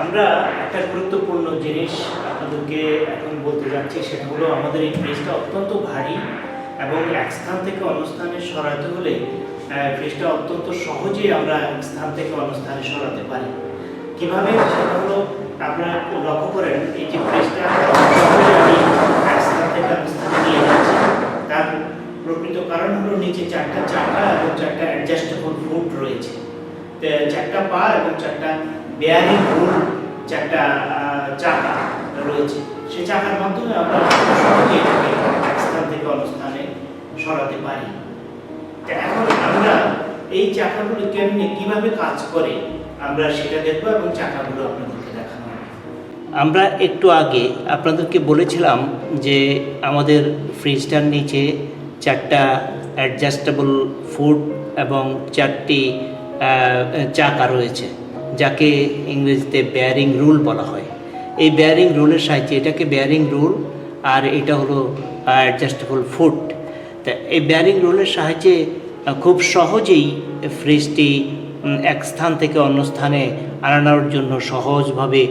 আমরা একটা গুরুত্বপূর্ণ জিনিস আপনাদেরকে এখন বলতে যাচ্ছি, সেটা হলো আমাদের এই ফ্রিজটা অত্যন্ত ভারী এবং এক স্থান থেকে অন্য স্থানে সরাতে হলে ফ্রিজটা অত্যন্ত সহজেই আমরা এক স্থান থেকে অন্য স্থানে সরাতে পারি। কীভাবে? সেটা হলো আপনারা লক্ষ্য করেন, এই যে ফ্রিজটা সহজে আমি এক স্থান থেকে অন্য স্থানে নিয়ে যাচ্ছি, তার প্রকৃত কারণ হলো নিচে 4টা চাকা এবং 4টা অ্যাডজাস্টেবল ফুট রয়েছে, 4টা পা এবং 4টা বেয়ারিং রুল, 4টা চাকা রয়েছে। সেই চাকার মাধ্যমে আমরা সহজে এটাকে এক স্থান থেকে অন্য স্থানে সরাতে পারি। এখন আমরা এই চাকাগুলো কিভাবে কাজ করে আমরা সেটা দেখবো এবং চাকাগুলো আপনাদেরকে দেখানো হবে। আমরা একটু আগে আপনাদেরকে বলেছিলাম যে আমাদের ফ্রিজটার নিচে 4টা অ্যাডজাস্টেবল ফুট এবং 4টি চাকা রয়েছে, যাকে ইংরেজিতে বেয়ারিং রুল বলা হয়। এই বেয়ারিং রুলের সাহায্যে, এটাকে বেয়ারিং রুল আর এটা হলো অ্যাডজাস্টেবল ফুট। তা এই বেয়ারিং রুলের সাহায্যে খুব সহজেই ফ্রিজটি এক স্থান থেকে অন্য স্থানে আনানোর জন্য সহজভাবে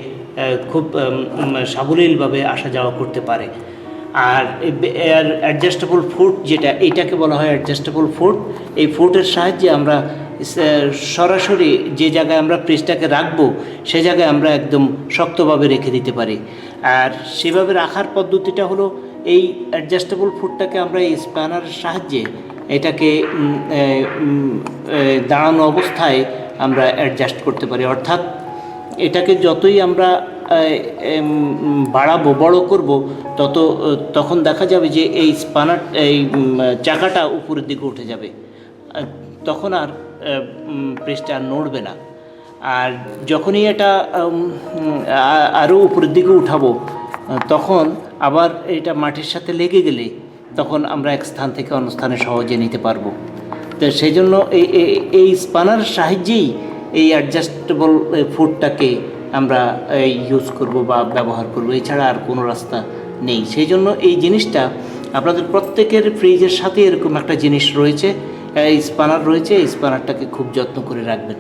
খুব সাবলীলভাবে আসা যাওয়া করতে পারে। আর অ্যাডজাস্টেবল ফুট যেটা, এইটাকে বলা হয় অ্যাডজাস্টেবল ফুট। এই ফুটের সাহায্যে আমরা সরাসরি যে জায়গায় আমরা ফ্রিজটাকে রাখবো সে জায়গায় আমরা একদম শক্তভাবে রেখে দিতে পারি। আর সেভাবে রাখার পদ্ধতিটা হলো, এই অ্যাডজাস্টেবল ফুটটাকে আমরা এই স্প্যানারের সাহায্যে এটাকে দাঁড়ানো অবস্থায় আমরা অ্যাডজাস্ট করতে পারি। অর্থাৎ এটাকে যতই আমরা বাড়াবো, বড় করব, তখন দেখা যাবে যে এই চাকাটা উপরের দিকে উঠে যাবে, তখন আর ফ্রিজটা আর নড়বে না। আর যখনই এটা আরও উপরের দিকে উঠাবো, তখন আবার এটা মাটির সাথে লেগে গেলে তখন আমরা এক স্থান থেকে অন্য স্থানে সহজে নিতে পারবো। তো সেই জন্য এই স্পানার সাহায্যেই এই অ্যাডজাস্টেবল ফুটটাকে আমরা ইউজ করব বা ব্যবহার করব, এছাড়া আর কোনো রাস্তা নেই। সেই জন্য এই জিনিসটা আপনাদের প্রত্যেকের ফ্রিজের সাথে এরকম একটা জিনিস রয়েছে, এই স্পানার রয়েছে। এই স্পানারটাকে খুব যত্ন করে রাখবেন।